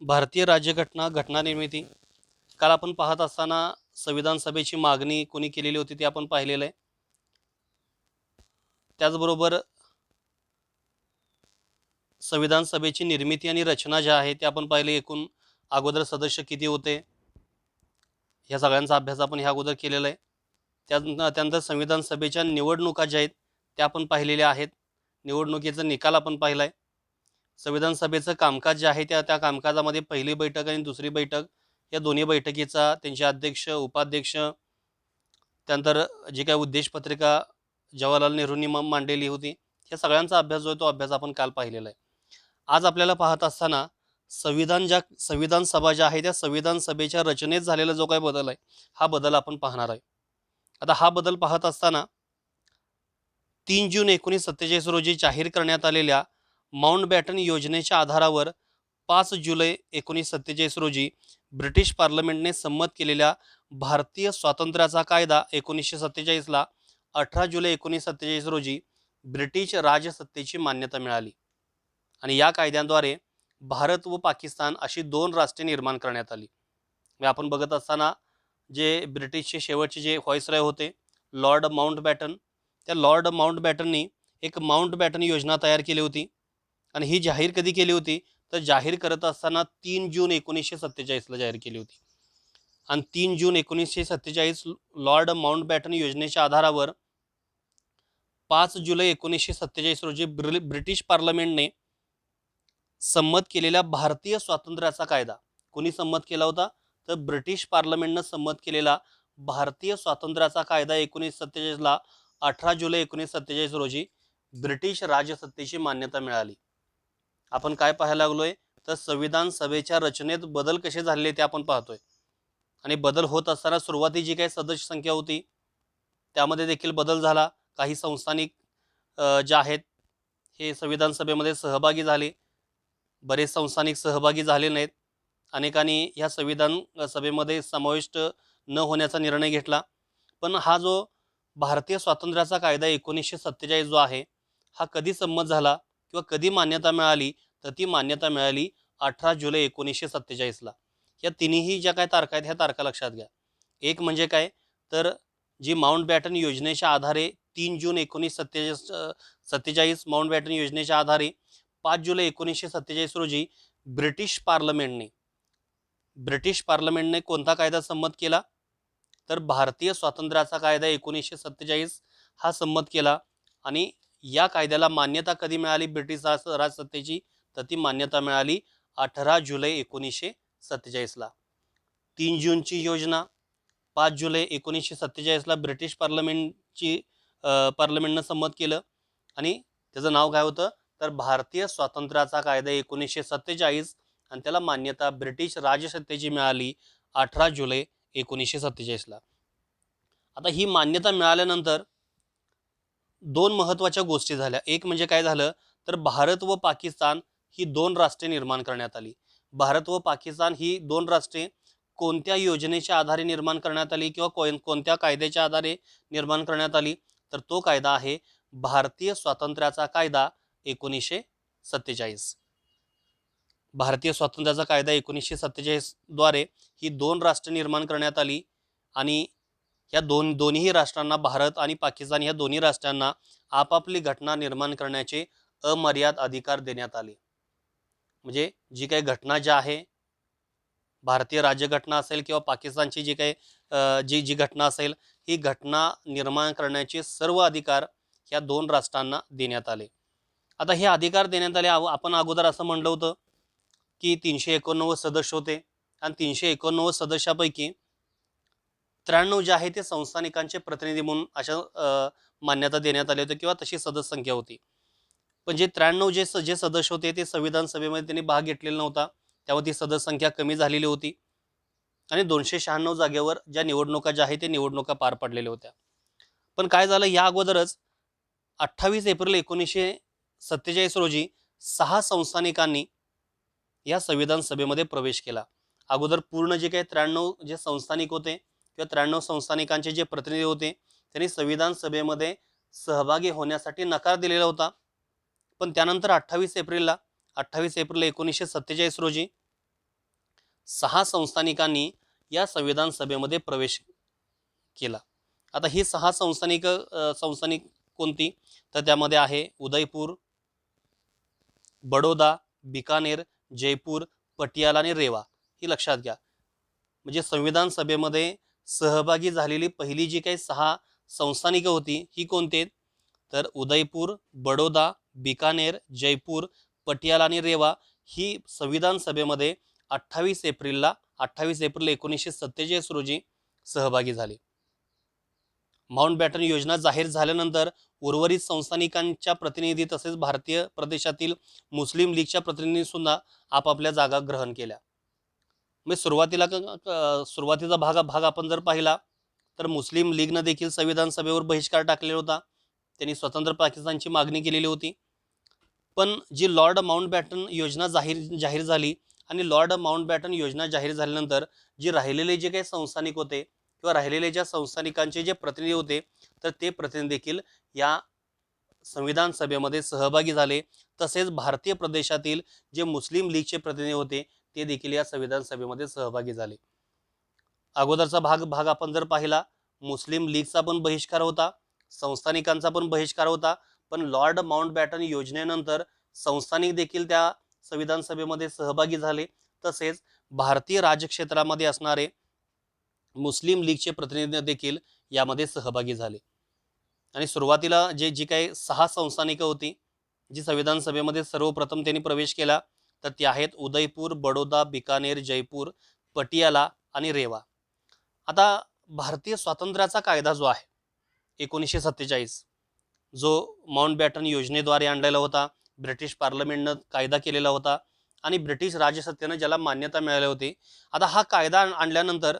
भारतीय राज्यघटना घटना निर्मिती काल आपण पाहत असताना संविधान सभेची मागणी कोणी केलेली होती ते आपण पाहिलेलं आहे. त्याचबरोबर संविधान सभेची निर्मिती आणि रचना ज्या आहे ते आपण पाहिले. एकूण अगोदर सदस्य किती होते ह्या सगळ्यांचा अभ्यास आपण ह्या अगोदर केलेला आहे. त्यानंतर संविधान सभेच्या निवडणुका ज्या आहेत त्या आपण पाहिलेल्या आहेत. निवडणुकीचा निकाल आपण पाहिला आहे. संविधान सभेचं कामकाज जे आहे त्या कामकाजामध्ये पहिली बैठक आणि दुसरी बैठक या दोन्ही बैठकीचा त्यांचे अध्यक्ष, उपाध्यक्ष, त्यानंतर जी काही उद्देशपत्रिका जवाहरलाल नेहरूंनी मांडलेली होती, या सगळ्यांचा अभ्यास जो आहे तो अभ्यास आपण काल पाहिलेला आहे. आज आपल्याला पाहत असताना संविधान सभा ज्या आहे त्या संविधान सभेच्या रचनेत झालेला जो काही बदल आहे हा बदल आपण पाहणार आहे. आता हा बदल पाहत असताना 3 जून 1947 रोजी जाहीर करण्यात आलेल्या माउंटबॅटन योजनेच्या आधारावर 5 जुलै 1947 रोजी ब्रिटिश पार्लमेंटने संमत केलेल्या भारतीय स्वातंत्र्याचा कायदा 1947ला 18 जुलै 1947 रोजी ब्रिटिश राजसत्तेची मान्यता मिळाली आणि या कायद्याद्वारे भारत व पाकिस्तान अशी दोन राष्ट्रे निर्माण करण्यात आली. आपण बघत असताना जे ब्रिटिशचे शेवटचे जे व्हाईसरॉय होते लॉर्ड माउंटबॅटन, त्या लॉर्ड माउंटबॅटननी एक माउंटबॅटन योजना तयार केली होती आणि ही जाहीर कधी केली होती तर जाहीर करत असताना 3 जून 1947ला जाहीर केली होती. आणि 3 जून 1947 लॉर्ड माउंटबॅटन योजनेच्या आधारावर 5 जुलै 1947 रोजी ब्रिटिश पार्लमेंटने संमत केलेल्या भारतीय स्वातंत्र्याचा कायदा, कोणी संमत केला होता तर ब्रिटिश पार्लमेंटनं संमत केलेला भारतीय स्वातंत्र्याचा कायदा 1947ला 18 जुलै 1947 रोजी ब्रिटिश राजसत्तेची मान्यता मिळाली. आपण काय पाहायला लागलोय तर संविधान सभेच्या रचनेत बदल कसे झालेले ते आपण पाहतोय. आणि बदल होत असताना सुरुवाती जी काही सदस्य संख्या होती त्यामध्ये देखील बदल झाला. काही संस्थानिक जे आहेत हे संविधान सभेमध्ये सहभागी झाले, बरेच संस्थानिक सहभागी झाले नाहीत. अनेकांनी ह्या संविधान सभेमध्ये समाविष्ट न होण्याचा निर्णय घेतला. पण हा जो भारतीय स्वातंत्र्याचा कायदा 1947 जो आहे हा कधी संमत झाला किंवा कधी मान्यता मिळाली तर ती मान्यता मिळाली 18 जुलै 1947ला. या तिन्ही ज्या काय तारखा आहेत ह्या तारखा लक्षात घ्या. एक म्हणजे काय तर जी माउंटबॅटन योजनेच्या आधारे 3 जून 1947 माउंटबॅटन योजनेच्या आधारे 5 जुलै 1947 रोजी ब्रिटिश पार्लमेंटने कोणता कायदा संमत केला तर भारतीय स्वातंत्र्याचा कायदा 1947 हा संमत केला. आणि या कायद्याला मान्यता कधी मिळाली ब्रिटिश राजसत्तेची तर ती मान्यता मिळाली 18 जुलै 1947ला. 3 जूनची योजना 5 जुलै 1947ला ब्रिटिश पार्लमेंटनं संमत केलं आणि त्याचं नाव काय होतं तर भारतीय स्वातंत्र्याचा कायदा 1947 आणि त्याला मान्यता ब्रिटिश राजसत्तेची मिळाली 18 जुलै 1947ला. आता ही मान्यता मिळाल्यानंतर दोन महत्त्वाच्या गोष्टी झाल्या. एक म्हणजे काय झालं तर भारत व पाकिस्तान ही दोन राष्ट्रे निर्माण करण्यात आली. भारत व पाकिस्तान ही दोन राष्ट्रे कोणत्या योजनेच्या आधारे निर्माण करण्यात आली किंवा कोणत्या कायद्याच्या आधारे निर्माण करण्यात आली तर तो कायदा आहे भारतीय स्वातंत्र्याचा कायदा 1947. भारतीय स्वातंत्र्याचा कायदा 1947 द्वारे ही दोन राष्ट्रे निर्माण करण्यात आली आणि या दोन्ही राष्ट्रांना, भारत आणि पाकिस्तान या दोन्ही राष्ट्रांना आपापली घटना निर्माण करण्याचे अमर्याद अधिकार देण्यात आले. म्हणजे जी काही घटना ज्या आहे भारतीय राज्यघटना असेल किंवा पाकिस्तानची जी काही जी घटना असेल ही घटना निर्माण करण्याचे सर्व अधिकार या दोन राष्ट्रांना देण्यात आले. आता हे अधिकार देण्यात आले. आपण अगोदर असं म्हणलं होतं की 389 सदस्य होते आणि 389 सदस्यापैकी 93 जे आहे ते संस्थानिकांचे प्रतिनिधी म्हणून अशा मान्यता देण्यात आली होती किंवा तशी सदस्य संख्या होती. पण जे 93 जे सदस्य होते ते संविधान सभेमध्ये त्यांनी भाग घेतलेला नव्हता, त्यामुळे ती सदस्य संख्या कमी झालेली होती आणि 296 जागेवर ज्या निवडणुका ज्या आहेत ते निवडणुका पार पडलेल्या होत्या. पण काय झालं या अगोदरच 28 एप्रिल 1947 रोजी 6 संस्थानिकांनी या संविधान सभेमध्ये प्रवेश केला. अगोदर पूर्ण जे काही 93 जे संस्थानिक होते किंवा 93 संस्थानिकांचे जे प्रतिनिधी होते त्यांनी संविधान सभेमध्ये सहभागी होण्यासाठी नकार दिलेला होता. पण त्यानंतर 28 एप्रिल 1947 रोजी 6 संस्थानिकांनी या संविधान सभेमध्ये प्रवेश केला. आता ही 6 संस्थानिक कोणती? तर त्यामध्ये आहे उदयपूर, बडोदा, बिकानेर, जयपूर, पटियाला आणि रेवा. ही लक्षात घ्या. म्हणजे संविधान सभेमध्ये सहभागी झालेली पहिली जी काही 6 संस्थानिकं होती ही कोणती आहेत? तर उदयपूर, बडोदा, बिकानेर, जयपूर, पटियाला आणि रेवा ही संविधान सभेमध्ये 28 एप्रिल 1947 रोजी सहभागी झाले. माउंटबॅटन योजना जाहीर झाल्यानंतर उर्वरित संस्थानिकांच्या प्रतिनिधी तसेच भारतीय प्रदेशातील मुस्लिम लीगच्या प्रतिनिधींनी सुद्धा आपापल्या जागा ग्रहण केल्या. म्हणजे सुरुवातीचा भाग आपण जर पाहिला तर मुस्लिम लीगनं देखील संविधान सभेवर बहिष्कार टाकलेला होता. त्यांनी स्वतंत्र पाकिस्तानची मागणी केलेली होती. पण जी लॉर्ड माउंटबॅटन योजना जाहीर झाली आणि लॉर्ड माउंटबॅटन योजना जाहीर झाल्यानंतर जे राहिलेले जे काही संस्थानिक होते किंवा राहिलेले ज्या संस्थानिकांचे जे प्रतिनिधी होते तर ते प्रतिनिधी देखील या संविधान सभेमध्ये सहभागी झाले. तसेच भारतीय प्रदेशातील जे मुस्लिम लीगचे प्रतिनिधी होते ते देखील या संविधान सभेमध्ये सहभागी झाले. अगोदरचा भाग आपण जर पाहिला, मुस्लिम लीगचा पण बहिष्कार होता, संस्थानिकांचा पण बहिष्कार होता. पण लॉर्ड माउंटबॅटन योजनेनंतर संस्थानिक देखील त्या संविधान सभेमध्ये सहभागी झाले. तसेच भारतीय राजक्षेत्रामध्ये असणारे मुस्लिम लीगचे प्रतिनिधी देखील यामध्ये सहभागी झाले. आणि सुरुवातीला जी काही 6 संस्थानिकं होती जी संविधान सभेमध्ये सर्वप्रथम त्यांनी प्रवेश केला तर ती आहेत उदयपूर, बडोदा, बिकानेर, जयपूर, पटियाला आणि रेवा. आता भारतीय स्वातंत्र्याचा कायदा जो आहे 1947 जो माउंटबॅटन योजनेद्वारे आणलेला होता, ब्रिटिश पार्लमेंटनं कायदा केलेला होता आणि ब्रिटिश राजसत्तेनं ज्याला मान्यता मिळाली होती. आता हा कायदा आणल्यानंतर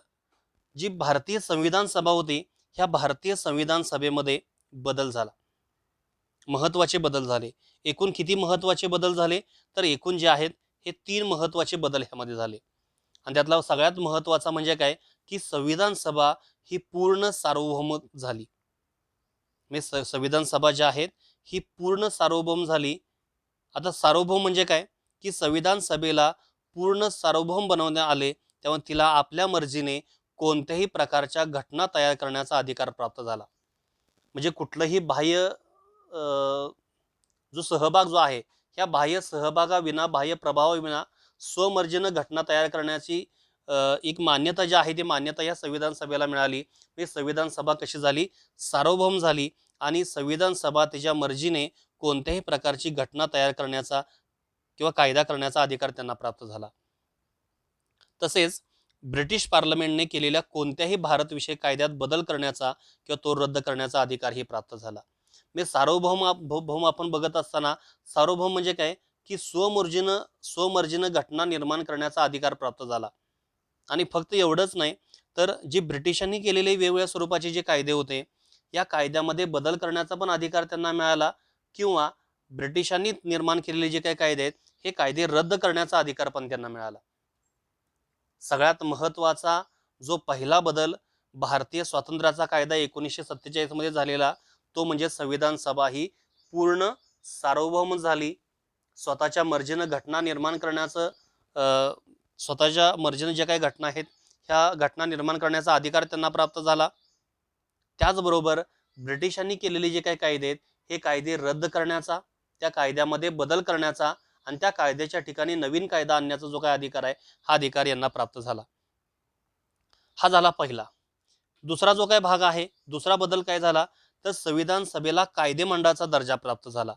जी भारतीय संविधान सभा होती ह्या भारतीय संविधान सभेमध्ये बदल झाला, महत्त्वाचे बदल झाले. एकूण किती महत्त्वाचे बदल झाले? तर एकूण जे आहेत हे 3 महत्त्वाचे बदल ह्यामध्ये झाले. आणि त्यातला सगळ्यात महत्त्वाचा म्हणजे काय की संविधान सभा ही पूर्ण सार्वभौम झाली. म्हणजे संविधान सभा ज्या आहेत ही पूर्ण सार्वभौम झाली. आता सार्वभौम म्हणजे काय की संविधान सभेला पूर्ण सार्वभौम बनवण्यात आले तेव्हा तिला आपल्या मर्जीने कोणत्याही प्रकारच्या घटना तयार करण्याचा अधिकार प्राप्त झाला. म्हणजे कुठलंही बाह्य जो सहभाग जो आहे ह्या बाह्य सहभागाविना, बाह्य प्रभावाविना स्वमर्जीनं घटना तयार करण्याची एक मान्यता जी आहे ती मान्यता या संविधान सभेला मिळाली. म्हणजे संविधान सभा कशी झाली? सार्वभौम झाली आणि संविधान सभा त्याच्या मर्जीने कोणत्याही प्रकारची घटना तयार करण्याचा किंवा कायदा करण्याचा अधिकार त्यांना प्राप्त झाला. तसेच ब्रिटिश पार्लमेंटने केलेल्या कोणत्याही भारतविषयक कायद्यात बदल करण्याचा किंवा तो रद्द करण्याचा अधिकारही प्राप्त झाला. म्हणजे सार्वभौम आपण बघत असताना सार्वभौम म्हणजे काय की स्वमर्जीनं घटना निर्माण करण्याचा अधिकार प्राप्त झाला. आणि फक्त एवढंच नाही तर जे ब्रिटिशांनी केलेले वेगवेगळ्या स्वरूपाचे जे कायदे होते या कायद्यामध्ये बदल करण्याचा पण अधिकार त्यांना मिळाला किंवा ब्रिटिशांनी निर्माण केलेले जे काही कायदे आहेत हे कायदे रद्द करण्याचा अधिकार पण त्यांना मिळाला. सगळ्यात महत्त्वाचा जो पहिला बदल भारतीय स्वातंत्र्याचा कायदा 1947 मध्ये झालेला तो म्हणजे संविधान सभा ही पूर्ण सार्वभौम झाली. स्वतःच्या मर्जीनं घटना निर्माण करण्याचं स्वतःच्या मर्जीनं ज्या काही घटना आहेत ह्या घटना निर्माण करण्याचा अधिकार त्यांना प्राप्त झाला. त्याचबरोबर ब्रिटिशांनी केलेले जे काही कायदे आहेत हे कायदे रद्द करण्याचा, त्या कायद्यामध्ये बदल करण्याचा आणि त्या कायद्याच्या ठिकाणी नवीन कायदा आणण्याचा जो काही अधिकार आहे हा अधिकार यांना प्राप्त झाला. हा झाला पहिला. दुसरा जो काही भाग आहे, दुसरा बदल काय झाला तर संविधान सभेला कायदेमंडळाचा दर्जा प्राप्त झाला.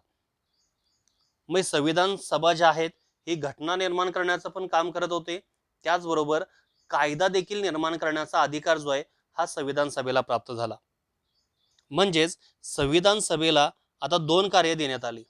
मग संविधान सभा ज्या आहेत ही घटना निर्माण करण्याचं पण काम करत होते, त्याचबरोबर कायदा देखील निर्माण करण्याचा अधिकार जो आहे हा संविधान सभेला प्राप्त झाला. म्हणजेच संविधान सभेला आता 2 कार्य देण्यात आली.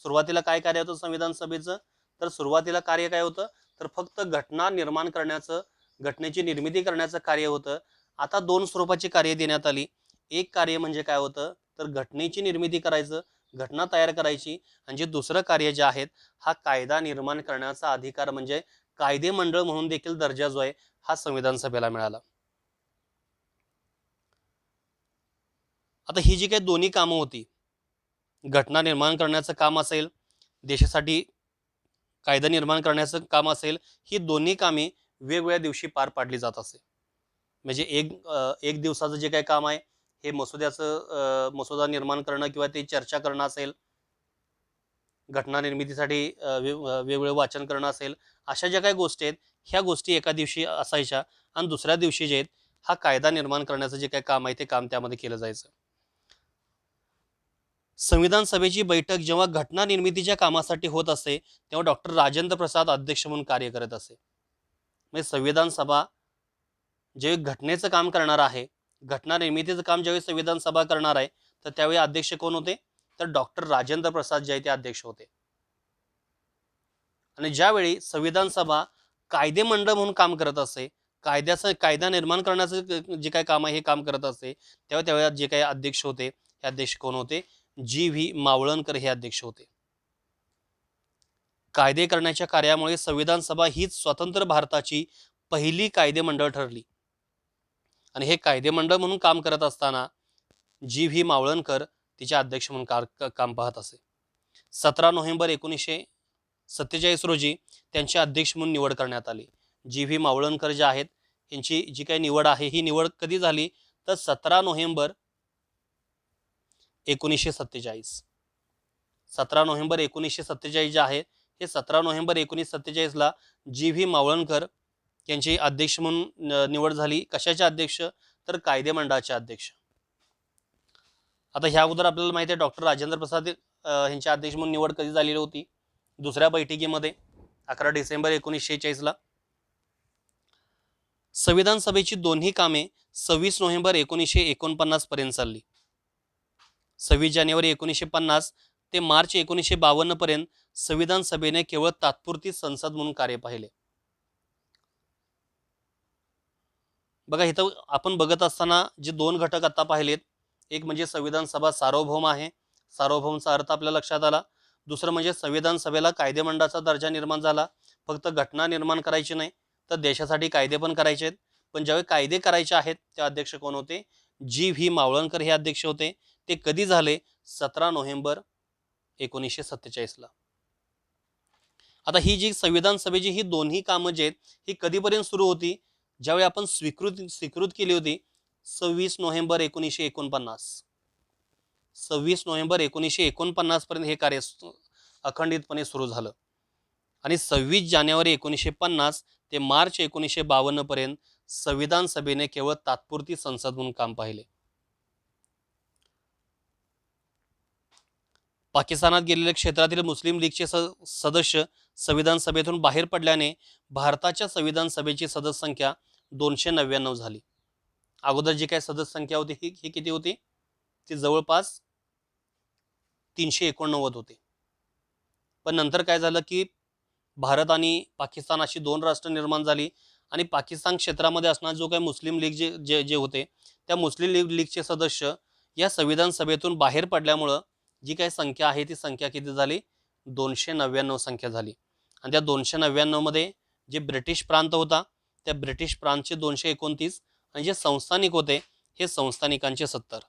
सुरुवातीला काय कार्य होतं संविधान सभेचं? तर सुरुवातीला कार्य काय होतं तर फक्त घटना निर्माण करण्याचं, घटनेची निर्मिती करण्याचं कार्य होतं. आता 2 स्वरूपाची कार्य देण्यात आली. एक कार्य म्हणजे काय होतं तर घटनेची निर्मिती करायचं, घटना तयार करायची आणि जे दुसरं कार्य जे आहेत हा कायदा निर्माण करण्याचा अधिकार म्हणजे कायदे मंडळ म्हणून देखील दर्जा जो आहे हा संविधान सभेला मिळाला. आता ही जी काही दोन्ही कामं होती, घटना निर्माण करण्याचं काम असेल, देशासाठी कायदा निर्माण करण्याचं काम असेल, ही दोन्ही कामे वेगवेगळ्या दिवशी पार पाडली जात असे. म्हणजे एक दिवसाचं जे काही काम आहे हे मसुदा निर्माण करणं किंवा ते चर्चा करणं असेल, घटना निर्मितीसाठी वेगवेगळं वाचन करणं असेल, अशा ज्या काही गोष्टी आहेत ह्या गोष्टी एका दिवशी असायच्या आणि दुसऱ्या दिवशी जे आहेत हा कायदा निर्माण करण्याचं जे काही काम आहे ते काम त्यामध्ये केलं जायचं. संविधान सभेची बैठक जेव्हा घटना निर्मितीच्या कामासाठी होत असे तेव्हा डॉक्टर राजेंद्र प्रसाद अध्यक्ष म्हणून कार्य करत असे. म्हणजे संविधान सभा जे घटनेचं काम करणार आहे, घटना निर्मितीचं काम ज्यावेळी संविधान सभा करणार आहे, तर त्यावेळी अध्यक्ष कोण होते, तर डॉक्टर राजेंद्र प्रसाद जे आहे ते अध्यक्ष होते. आणि ज्यावेळी संविधान सभा कायदे मंडळ म्हणून काम करत असे, कायदा निर्माण करण्याचं जे काही काम आहे हे काम करत असे, तेव्हा त्यावेळेला जे काही अध्यक्ष होते हे अध्यक्ष कोण होते, जी.व्ही. मावळणकर हे अध्यक्ष होते. कायदे करण्याच्या कार्यामुळे संविधान सभा हीच स्वतंत्र भारताची पहिली कायदे मंडळ ठरली. आणि हे कायदे मंडळ म्हणून काम करत असताना जी.व्ही. मावळणकर तिचे अध्यक्ष म्हणून काम पाहत असे. 17 नोव्हेंबर 1947 रोजी त्यांचे अध्यक्ष म्हणून निवड करण्यात आली. जी.व्ही. मावळणकर जे आहेत यांची जी काही निवड आहे ही निवड कधी झाली, तर 17 नोव्हेंबर 1947. 17 नोव्हेंबर 1947 जे आहे हे 17 नोव्हेंबर 1947ला जी.व्ही. मावळणकर यांची अध्यक्ष म्हणून निवड झाली. कशाचे अध्यक्ष, तर कायदे मंडळाचे अध्यक्ष. आता ह्या अगोदर आपल्याला माहिती आहे डॉक्टर राजेंद्र प्रसाद यांच्या अध्यक्ष म्हणून निवड कधी झालेली होती, दुसऱ्या बैठकीमध्ये 11 डिसेंबर 1946ला. संविधान सभेची दोन्ही कामे 26 नोव्हेंबर 1949 पर्यंत चालली. 26 जानेवारी 1950 ते मार्च 1952 पर्यंत संविधान सभेने केवळ तात्पुरती संसद म्हणून कार्य पाहिले. बघा इथं आपण बघत असताना जे दोन घटक आता पाहिलेत, एक म्हणजे संविधान सभा सार्वभौम आहे, सार्वभौमचा अर्थ आपल्या लक्षात आला. दुसरं म्हणजे संविधान सभेला कायदेमंडळाचा दर्जा निर्माण झाला. फक्त घटना निर्माण करायची नाही तर देशासाठी कायदे पण करायचे आहेत. पण ज्यावेळी कायदे करायचे आहेत ते अध्यक्ष कोण होते, जी.व्ही. मावळणकर हे अध्यक्ष होते. ते कधी झाले, 17 नोव्हेंबर 1947ला. आता ही जी संविधान सभेची ही दोन्ही कामं जे आहेत ही कधीपर्यंत सुरू होती, ज्यावेळी आपण स्वीकृत केली होती 26 नोव्हेंबर 1949. 26 नोव्हेंबर 1949 पर्यंत हे कार्य अखंडितपणे सुरू झालं. आणि 26 जानेवारी 1950 ते मार्च 1952 पर्यंत संविधान सभेने केवळ तात्पुरती संसद म्हणून काम पाहिले. पाकिस्तानात गेलेल्या क्षेत्रातील मुस्लिम लीगचे सदस्य संविधान सभेतून बाहेर पडल्याने भारताच्या संविधान सभेची सदस्य संख्या 299 झाली. अगोदर जी काही सदस्य संख्या होती ही किती होती, ती जवळपास 389 होते. पण नंतर काय झालं की भारत आणि पाकिस्तान अशी दोन राष्ट्र निर्माण झाली आणि पाकिस्तान क्षेत्रामध्ये असणारा जो काही मुस्लिम लीग जे होते त्या मुस्लिम लीगचे सदस्य या संविधान सभेतून बाहेर पडल्यामुळं जी काही संख्या आहे ती संख्या किती झाली, 299 संख्या झाली. आणि त्या 299 मध्ये जे ब्रिटिश प्रांत होता त्या ब्रिटिश प्रांतचे 229 आणि जे संस्थानिक होते हे संस्थानिकांचे 70.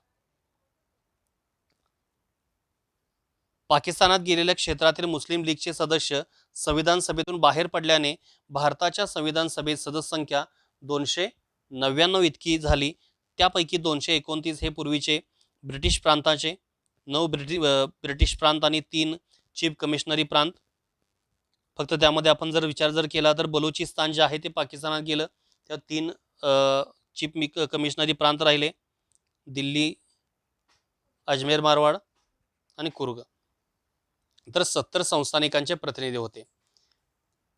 पाकिस्तानात गेलेल्या क्षेत्रातील मुस्लिम लीगचे सदस्य संविधान सभेतून बाहेर पडल्याने भारताच्या संविधान सभेत सदस्य संख्या 299 इतकी झाली. त्यापैकी 229 हे पूर्वीचे ब्रिटिश प्रांताचे, 9 ब्रिटिश प्रांत आणि 3 चीफ कमिशनरी प्रांत. फक्त त्यामध्ये आपण जर विचार केला तर बलुचिस्तान जे आहे ते पाकिस्तानात गेलं, त्या 3 चीफ कमिशनरी प्रांत राहिले, दिल्ली, अजमेर मारवाड आणि कुर्ग. तर 70 संस्थानिकांचे प्रतिनिधी होते.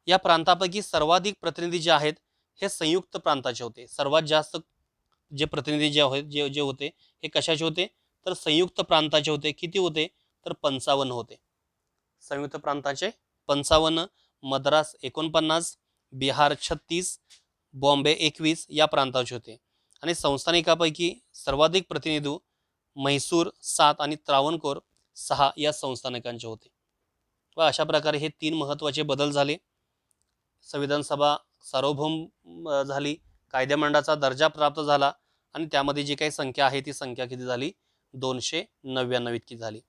या प्रांतापैकी सर्वाधिक प्रतिनिधी जे आहेत हे संयुक्त प्रांताचे होते. सर्वात जास्त जे प्रतिनिधी जे होते हे कशाचे होते, तर संयुक्त प्रांताचे होते. किती होते, तर 55 होते. संयुक्त प्रांताचे 55, मद्रास 49, बिहार 36, बॉम्बे 21 या प्रांताचे होते. आणि संस्थानिकापैकी सर्वाधिक प्रतिनिधी म्हैसूर 7 आणि त्रावणकोर 6 या संस्थानिकांचे होते. व अशा प्रकारे हे 3 महत्त्वाचे बदल झाले. संविधान सभा सार्वभौम झाली, कायदेमंडळाचा दर्जा प्राप्त झाला आणि त्यामध्ये जी काही संख्या आहे ती संख्या किती झाली, 299 इतकी झाली.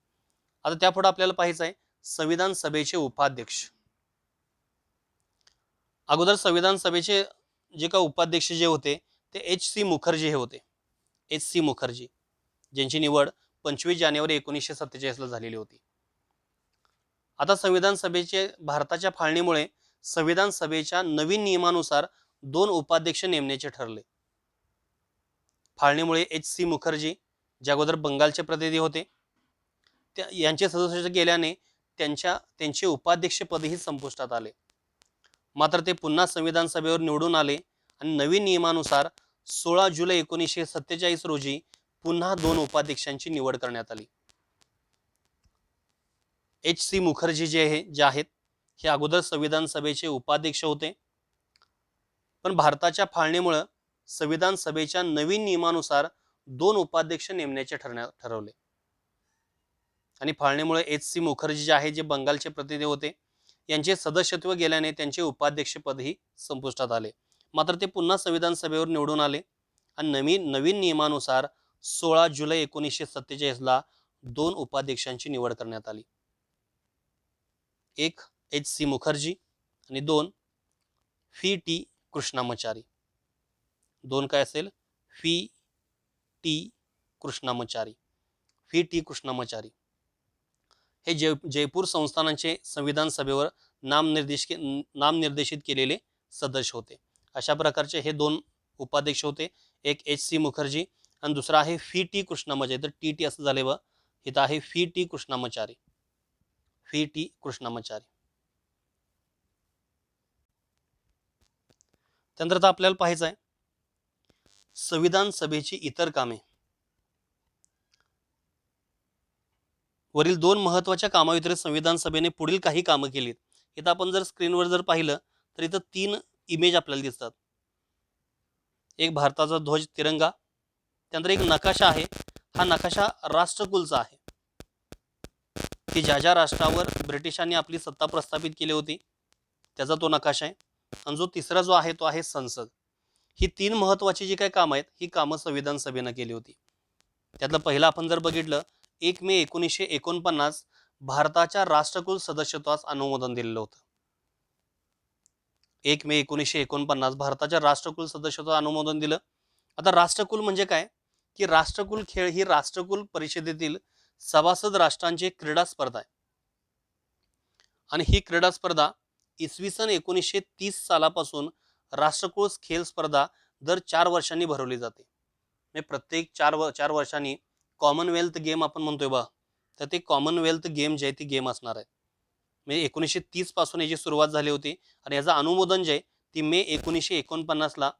आता त्यापुढे आपल्याला पाहायचं आहे संविधान सभेचे उपाध्यक्ष. अगोदर संविधान सभेचे जे काही उपाध्यक्ष जे होते ते एच.सी. मुखर्जी हे होते. एच.सी. मुखर्जी, ज्यांची निवड 25 जानेवारी 1947ला झालेली होती. आता संविधान सभेचे भारताच्या फाळणीमुळे संविधान सभेच्या नवीन नियमानुसार 2 उपाध्यक्ष नेमण्याचे ठरले. फाळणीमुळे एच.सी. मुखर्जी, जे अगोदर बंगालचे प्रतिनिधी होते, यांचे सदस्य गेल्याने त्यांचे उपाध्यक्षपदही संपुष्टात आले. मात्र ते पुन्हा संविधान सभेवर निवडून आले आणि नवीन नियमानुसार 16 जुलै 1947 रोजी पुन्हा 2 उपाध्यक्षांची निवड करण्यात आली. एच.सी. मुखर्जी जे आहेत हे अगोदर संविधान सभेचे उपाध्यक्ष होते, पण भारताच्या फाळणीमुळे संविधान सभेच्या नवीन नियमानुसार 2 उपाध्यक्ष नेमण्याचे ठरवले आणि फाळणीमुळे एच.सी. मुखर्जी जे आहे, जे बंगालचे प्रतिनिधी होते, यांचे सदस्यत्व गेल्याने त्यांचे उपाध्यक्षपदही संपुष्टात आले. मात्र ते पुन्हा संविधान सभेवर निवडून आले आणि नवीन नियमानुसार 16 जुलै 1947ला 2 उपाध्यक्षांची निवड करण्यात आली. एक एच.सी. मुखर्जी आणि 2 व्ही.टी. कृष्णामाचारी. 2 काय असेल? व्ही.टी. कृष्णामाचारी. व्ही.टी. कृष्णामाचारी हे जयपूर संस्थानांचे संविधान सभेवर नामनिर्देशित केलेले सदस्य होते. अशा प्रकारचे हे 2 उपाध्यक्ष होते. एक एच.सी. मुखर्जी आणि दुसरा आहे व्ही.टी. कृष्णामाचारी. तर टी असं झाले व इथं आहे व्ही.टी. कृष्णामाचारी. व्ही.टी. कृष्णामाचारी. त्यानंतर आपल्याला पाहायचं आहे संविधान सभेची इतर कामे. वरील 2 महत्त्वाच्या कामाव्यतिरिक्त संविधान सभेने पुढील काही कामं केलीत. इथं आपण जर स्क्रीनवर जर पाहिलं तर इथं 3 इमेज आपल्याला दिसतात. एक भारताचा ध्वज तिरंगा, त्यानंतर एक नकाशा आहे. हा नकाशा राष्ट्रकुलचा आहे की ज्या राष्ट्रावर ब्रिटिशांनी आपली सत्ता प्रस्थापित केली होती त्याचा तो नकाशा आहे. आणि जो तिसरा जो आहे तो आहे संसद. ही 3 महत्त्वाची जी काही कामं आहेत ही कामं संविधान सभेनं केली होती. त्यातलं पहिलं आपण जर बघितलं 1 मे 1949 भारताच्या राष्ट्रकुल सदस्यत्वास अनुमोदन दिलेलं होतं. 1 मे 1949 भारताच्या राष्ट्रकुल सदस्यत्वास अनुमोदन दिलं. आता राष्ट्रकुल म्हणजे काय की राष्ट्रकुल खेळ ही राष्ट्रकुल परिषदेतील सभासद राष्ट्रांची क्रीडा स्पर्धा आहे आणि ही क्रीडा स्पर्धा इसवी सन 1930 सालापासून राष्ट्रकुल खेळ स्पर्धा दर 4 वर्षांनी भरवली जाते. म्हणजे प्रत्येक 4 वर्षांनी कॉमनवेल्थ गेम आपण म्हणतोय बा, तर ते कॉमनवेल्थ गेम जे आहे ती गेम असणार आहे. म्हणजे 1930 पासून याची सुरुवात झाली होती आणि याचं अनुमोदन जे आहे ती मे 1949ला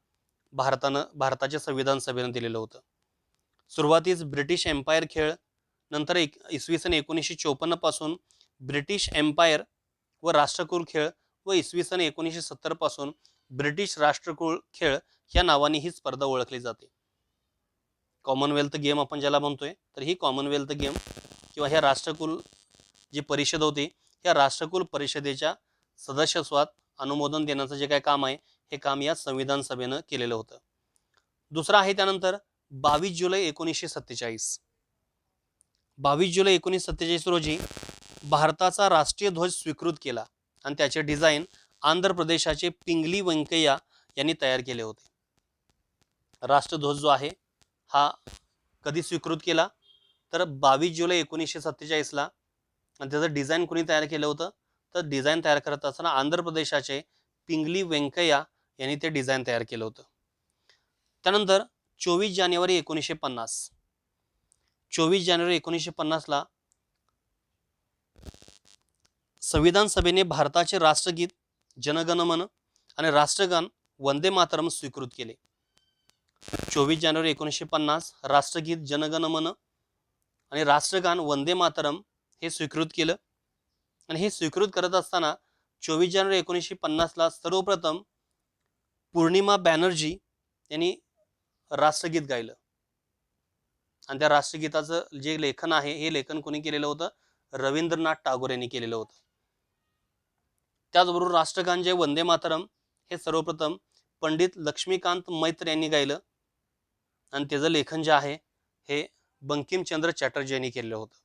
भारताच्या संविधान सभेनं दिलेलं होतं. सुरुवातीस ब्रिटिश एम्पायर खेळ, नंतर इसवी सन 1954 पासून ब्रिटिश एम्पायर व राष्ट्रकुल खेळ व इसवी सन 1970 पासून ब्रिटिश राष्ट्रकुल खेळ या नावाने ही स्पर्धा ओळखली जाते. कॉमनवेल्थ गेम आपण ज्याला म्हणतोय तर ही कॉमनवेल्थ गेम किंवा ह्या राष्ट्रकुल जी परिषद होती या राष्ट्रकुल परिषदेच्या सदस्यत्वात अनुमोदन देण्याचं जे काय काम आहे हे काम या संविधान सभेनं केलेलं होतं. दुसरं आहे त्यानंतर 22 जुलै 1947. 22 जुलै 1947 रोजी भारताचा राष्ट्रीय ध्वज स्वीकृत केला आणि त्याचे डिझाईन आंध्र प्रदेशाचे पिंगली व्यंकय्या यांनी तयार केले होते. राष्ट्रध्वज जो आहे हा कधी स्वीकृत केला तर 22 जुलै 1947ला. आणि त्याचं डिझाईन कोणी तयार केलं होतं तर डिझाईन तयार करत असताना आंध्र प्रदेशाचे पिंगली व्यंकय्या यांनी ते डिझाईन तयार केलं होतं. त्यानंतर 24 जानेवारी 1950. 24 जानेवारी 1950ला संविधान सभेने भारताचे राष्ट्रगीत जनगण मन आणि राष्ट्रगान वंदे मातरम स्वीकृत केले. 24 जानेवारी 1950 राष्ट्रगीत जनगण मन आणि राष्ट्रगान वंदे मातरम हे स्वीकृत केलं. आणि हे स्वीकृत करत असताना 24 जानेवारी 1950ला सर्वप्रथम पूर्णिमा बॅनर्जी यांनी राष्ट्रगीत गायलं आणि त्या राष्ट्रगीताचं जे लेखन आहे हे लेखन कोणी केलेलं होतं? रवींद्रनाथ टागोर यांनी केलेलं होतं. त्याचबरोबर राष्ट्रगान जे वंदे मातरम हे सर्वप्रथम पंडित लक्ष्मीकांत मैत्र यांनी गायलं आणि त्याचं लेखन जे आहे हे बंकिमचंद्र चॅटर्जी यांनी केलेलं होतं.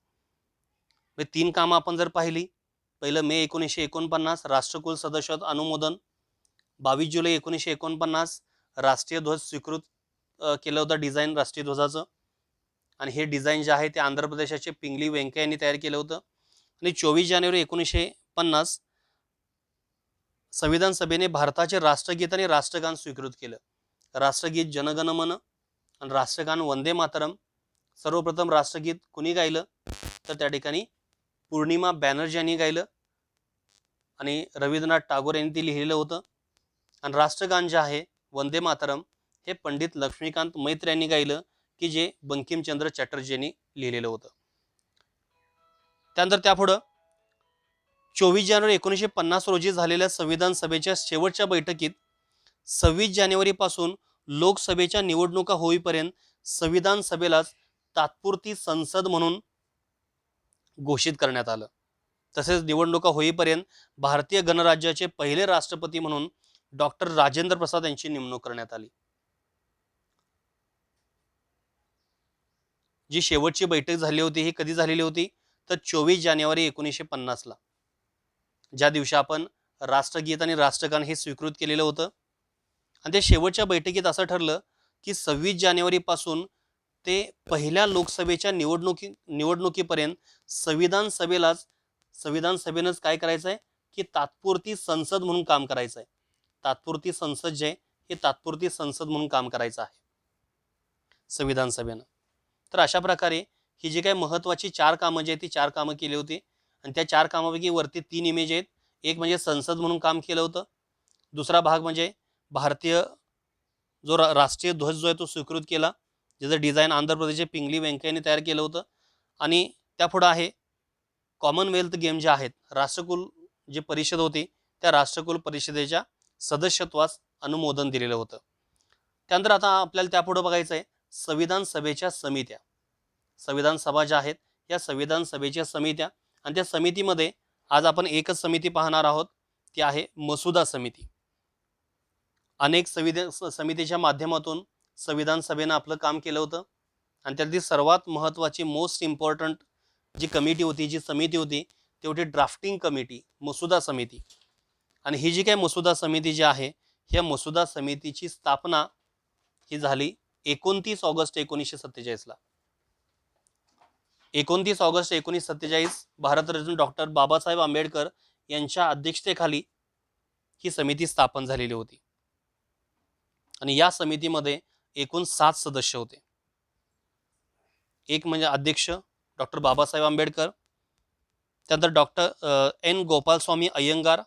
हे 3 कामं आपण जर पाहिली, पहिलं मे 1949 राष्ट्रकुल सदस्यत्व अनुमोदन, 22 जुलै 1949 राष्ट्रीय ध्वज स्वीकृत केलं होतं, डिझाईन राष्ट्रीय ध्वजाचं. आणि हे डिझाईन जे आहे ते आंध्र प्रदेशाचे पिंगली व्यंकय्या यांनी तयार केलं होतं. आणि 24 जानेवारी 1950 संविधान सभेने भारताचे राष्ट्रगीत आणि राष्ट्रगान स्वीकृत केलं. राष्ट्रगीत जनगण मन आणि राष्ट्रगान वंदे मातरम. सर्वप्रथम राष्ट्रगीत कुणी गायलं तर त्या ठिकाणी पूर्णिमा बॅनर्जी यांनी गायलं आणि रवींद्रनाथ टागोर यांनी ते लिहिलेलं होतं. आणि राष्ट्रगान जे आहे वंदे मातरम हे पंडित लक्ष्मीकांत मैत्र यांनी गायलं, की जे बंकिमचंद्र चॅटर्जी यांनी लिहिलेलं होतं. त्यानंतर त्यापुढं 24 जानेवारी 1950 रोजी झालेल्या संविधान सभेच्या शेवटच्या बैठकीत 26 जानेवारी पासून लोकसभेच्या निवडणुका होईपर्यंत संविधान सभेलाच तात्पुरती संसद म्हणून घोषित करण्यात आलं. तसेच निवडणुका होईपर्यंत भारतीय गणराज्याचे पहिले राष्ट्रपती म्हणून डॉक्टर राजेंद्र प्रसाद यांची नेमणूक करण्यात आली. जी शेवटची बैठक झाली होती ही कधी झालेली होती तर 24 जानेवारी 1950 ला, ज्या दिवशी आपण राष्ट्रगीत आणि राष्ट्रगान हे स्वीकृत केलेलं होतं. आणि त्या शेवटच्या बैठकीत असं ठरलं की 26 जानेवारी पासून ते पहिल्या लोकसभेच्या निवडणुकीपर्यंत संविधान सभेनंच काय करायचं आहे की तात्पुरती संसद म्हणून काम करायचं आहे. तात्पुरती संसद जे हे तात्पुरती संसद म्हणून काम करायचं आहे संविधान सभेनं. तर अशा प्रकारे ही जी काही महत्वाची 4 कामं जी आहेत ती 4 कामं केली होती. आणि त्या 4 कामापैकी वरती 3 इमेज आहेत. एक म्हणजे संसद म्हणून काम केलं होतं. दुसरा भाग म्हणजे भारतीय जो राष्ट्रीय ध्वज जो आहे तो स्वीकृत केला, ज्याचं डिझाईन आंध्र प्रदेशचे पिंगली व्यंकय्यांनी तयार केलं होतं. आणि त्यापुढं आहे कॉमनवेल्थ गेम जे आहेत, राष्ट्रकुल जी परिषद होती त्या राष्ट्रकुल परिषदेच्या सदस्यत्वास अनुमोदन दिलेलं होतं. त्यानंतर आता आपल्याला त्यापुढं बघायचं आहे संविधान सभेच्या समित्या. संविधान सभा ज्या आहेत या संविधान सभेच्या समित्या, आणि त्या समितीमध्ये आज आपण एकच समिती पाहणार आहोत, ती आहे मसुदा समिती. अनेक समितीच्या माध्यमातून संविधान सभेनं आपलं काम केलं होतं. आणि त्यातली सर्वात महत्त्वाची मोस्ट इम्पॉर्टंट जी कमिटी होती, जी समिती होती ती होती ड्राफ्टिंग कमिटी, मसुदा समिती. आणि ही जी काही मसुदा समिती जी आहे ह्या मसुदा समितीची स्थापना ही झाली 29 ऑगस्ट 1947 ला. 29 ऑगस्ट 1947 भारतरत्न डॉक्टर बाबासाहेब आंबेडकर यांच्या अध्यक्षतेखाली ही समिती स्थापन झालेली होती. आणि या समितीमध्ये एकूण 7 सदस्य होते. एक म्हणजे अध्यक्ष डॉक्टर बाबासाहेब आंबेडकर, त्यानंतर doctor N Gopalaswami Ayyangar,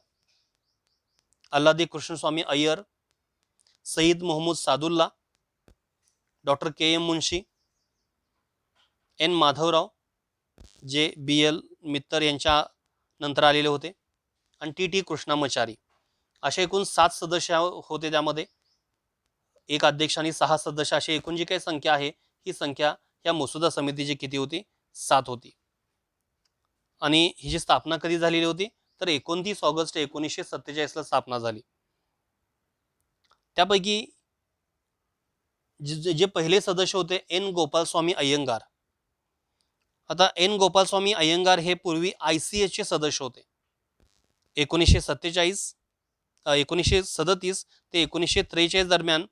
Alladi Krishnaswami Iyer, Syed Mohammad Saadulla, doctor K M Munshi, N Madhavrao J B L मित्तर यांच्या नंतर आलेले होते, आणि टी टी कृष्णामाचारी. असे एकूण 7 सदस्य होते. त्यामध्ये एक अध्यक्ष आणि 6 सदस्य अशी एकूण जी काही संख्या आहे ही संख्या या मसुदा समितीची किती होती? 7 होती. आणि ही जी स्थापना कधी झालेली होती तर 29 ऑगस्ट 1947 ला स्थापना झाली. त्यापैकी जे पहिले सदस्य होते एन गोपालस्वामी अय्यंगार. आता एन गोपालस्वामी अय्यंगार हे पूर्वी ICS चे सदस्य होते. 1937 ते 1943 दरम्यान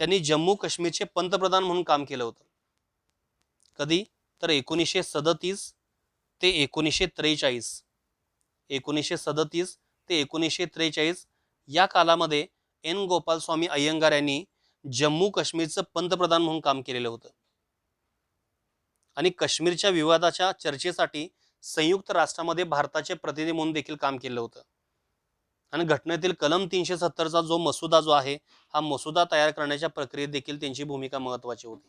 त्यांनी जम्मू काश्मीरचे पंतप्रधान म्हणून काम केलं होतं. कधी तर 1937 ते 1943, 1937 ते 1943 या कालामध्ये एन गोपालस्वामी अय्यंगार यांनी जम्मू काश्मीरचं पंतप्रधान म्हणून काम केलेलं होतं. आणि काश्मीरच्या विवादाच्या चर्चेसाठी संयुक्त राष्ट्रामध्ये भारताचे प्रतिनिधी म्हणून देखील काम केलं होतं. आणि घटनेतील कलम 370चा जो मसुदा जो आहे हा मसुदा तयार करण्याच्या प्रक्रियेत देखील त्यांची भूमिका महत्त्वाची होती.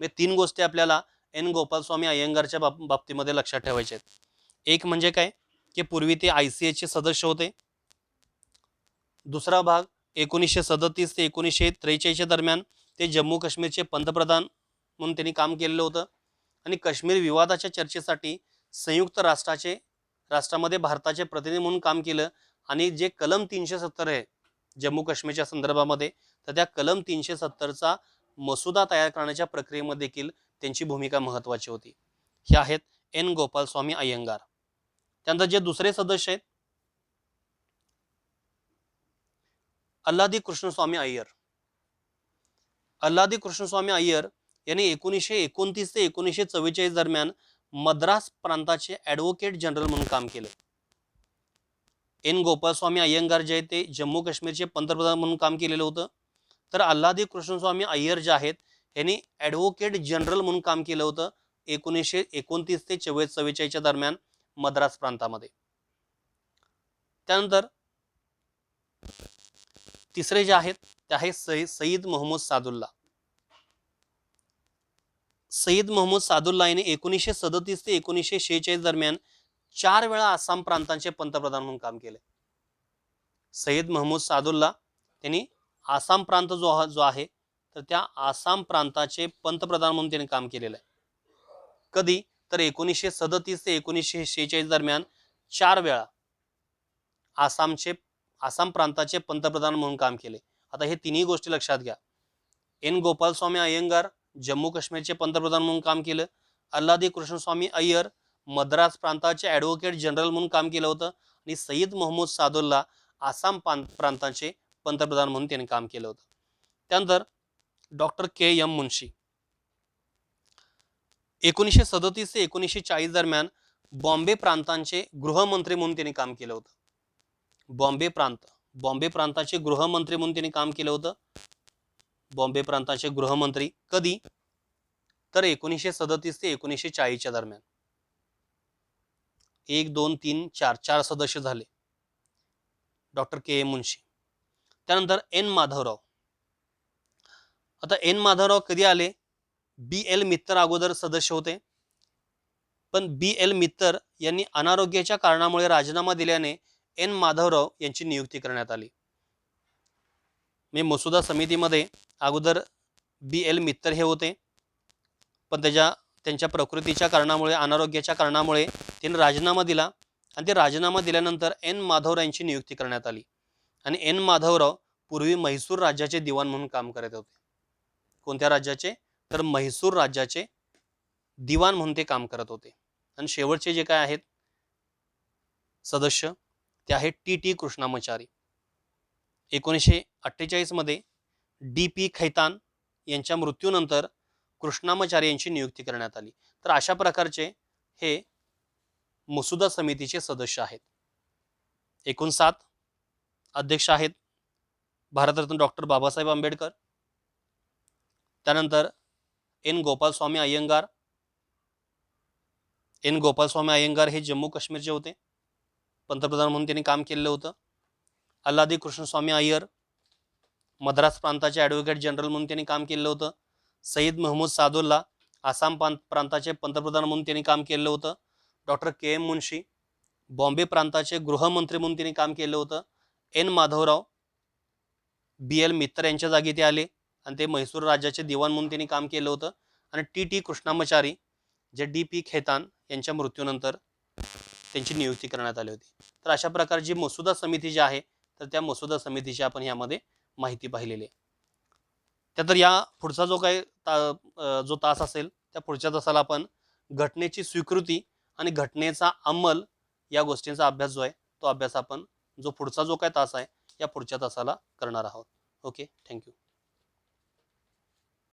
हे 3 गोष्टी आपल्याला एन गोपालस्वामी अय्यंगारच्या बाबतीमध्ये लक्षात ठेवायच्या आहेत. एक म्हणजे काय की पूर्वी ते ICS चे सदस्य होते. दुसरा भाग 1937 ते 1943 दरम्यान ते जम्मू काश्मीरचे पंतप्रधान म्हणून त्यांनी काम केलेलं होतं. आणि काश्मीर विवादाच्या चर्चेसाठी संयुक्त राष्ट्रामध्ये भारताचे प्रतिनिधी म्हणून काम केलं. आणि जे कलम 370 आहे जम्मू काश्मीरच्या संदर्भामध्ये तर त्या कलम 370चा मसुदा तयार करण्याच्या प्रक्रियेमध्ये देखील त्यांची भूमिका महत्त्वाची होती. हे आहेत एन गोपालस्वामी अय्यंगार. त्यानंतर जे दुसरे सदस्य आहेत अल्लादी कृष्णस्वामी अय्यर. अल्लादी कृष्णस्वामी अय्यर यांनी 1929 ते 1944 दरम्यान मद्रास प्रांताचे ॲडव्होकेट जनरल म्हणून काम केलं. एन गोपालस्वामी अय्यंगार जे आहेत ते जम्मू काश्मीरचे पंतप्रधान म्हणून काम केलेलं होतं. तर अल्लादी कृष्णस्वामी अय्यर जे आहेत यांनी ॲडव्होकेट जनरल म्हणून काम केलं होतं 1929 ते 44 दरम्यान मद्रास प्रांतामध्ये. त्यानंतर तिसरे जे आहेत ते आहे सईद मोहम्मद सादुल्ला. सईद मोहम्मद सादुल्ला यांनी 1937 ते 1946 दरम्यान 4 वेळा आसाम प्रांतांचे पंतप्रधान म्हणून काम केले. सईद मोहम्मद सादुल्ला त्यांनी आसाम प्रांत जो आहे तर त्या आसाम प्रांताचे पंतप्रधान म्हणून त्यांनी काम केलेलं आहे. कधी तर 1937 ते 1946 दरम्यान 4 वेळा आसाम प्रांताचे पंतप्रधान म्हणून काम केले. आता हे तिन्ही गोष्टी लक्षात घ्या. एन गोपालस्वामी अय्यंगार जम्मू काश्मीरचे पंतप्रधान म्हणून काम केलं. अल्लादी कृष्णस्वामी अय्यर मद्रास प्रांताचे ॲडव्होकेट जनरल म्हणून काम केलं होतं. आणि सईद मोहम्मद सादुल्ला आसाम प्रांताचे पंतप्रधान म्हणून त्यांनी काम केलं होतं. त्यानंतर डॉक्टर के एम मुन्शी 1937 ते 1940 दरम्यान बॉम्बे प्रांतांचे गृहमंत्री म्हणून त्यांनी काम केलं होतं. बॉम्बे प्रांताचे गृहमंत्री म्हणून त्यांनी काम केलं होतं. बॉम्बे प्रांताचे गृहमंत्री कधी तर 1937 ते 1940 दरम्यान. 1 2 3 4 सदस्य झाले डॉक्टर के एम मुन्शी. त्यानंतर एन माधवराव. आता एन माधवराव कधी आले? बी एल मित्तर अगोदर सदस्य होते, पण बी एल मित्तर यांनी अनारोग्याच्या कारणामुळे राजीनामा दिल्याने एन माधवराव यांची नियुक्ती करण्यात आली. मी मसुदा समितीमध्ये अगोदर बी एल मित्तर हे होते, पण त्यांच्या प्रकृतीच्या कारणामुळे अनारोग्याच्या कारणामुळे त्यांनी राजीनामा दिला आणि ते राजीनामा दिल्यानंतर एन माधवराव यांची नियुक्ती करण्यात आली. आणि एन माधवराव पूर्वी म्हैसूर राज्याचे दिवाण म्हणून काम करत होते. कोणत्या राज्याचे? तर म्हैसूर राज्याचे दिवाण म्हणून ते काम करत होते. आणि शेवटचे जे काय आहेत सदस्य ते आहेत टी टी कृष्णामाचारी. 1948 मध्ये डी पी खैतान यांच्या मृत्यूनंतर कृष्णामाचारी यांची नियुक्ती करण्यात आली. तर अशा प्रकारचे हे मसुदा समितीचे सदस्य आहेत. एकूण 7 अध्यक्ष आहेत. भारतरत्न डॉक्टर बाबासाहेब आंबेडकर, त्यानंतर एन गोपालस्वामी अय्यंगार. एन गोपालस्वामी अय्यंगार हे जम्मू काश्मीरचे होते, पंतप्रधान म्हणून त्यांनी काम केलेलं होतं. अल्लादी कृष्णस्वामी अय्यर मद्रास प्रांताचे ॲडव्होकेट जनरल म्हणून त्यांनी काम केलेलं होतं. सईद मोहम्मद सादुल्ला आसाम प्रांताचे पंतप्रधान म्हणून त्यांनी काम केलेलं होतं. डॉक्टर के एम मुन्शी बॉम्बे प्रांताचे गृहमंत्री म्हणून त्यांनी काम केलं होतं. एन माधवराव बी एल मित्तर यांच्या जागी ते आले आणि ते म्हैसूर राज्याचे दिवाण म्हणून त्यांनी काम केलं होतं. आणि टी टी कृष्णामाचारी जे डी पी खैतान यांच्या मृत्यूनंतर त्यांची नियुक्ती करण्यात आली होती. तर अशा प्रकारची मसुदा समिती जी आहे तर त्या मसुदा समितीची आपण यामध्ये माहिती पाहिलेली आहे. त्यानंतर या पुढचा जो तास असेल त्या पुढच्या तासाला आपण घटनेची स्वीकृती आणि घटनेचा अंमल या गोष्टींचा अभ्यास जो आहे तो अभ्यास आपण जो पुढचा जो काय तास आहे या पुढच्या तासाला करणार आहोत. Okay, thank you.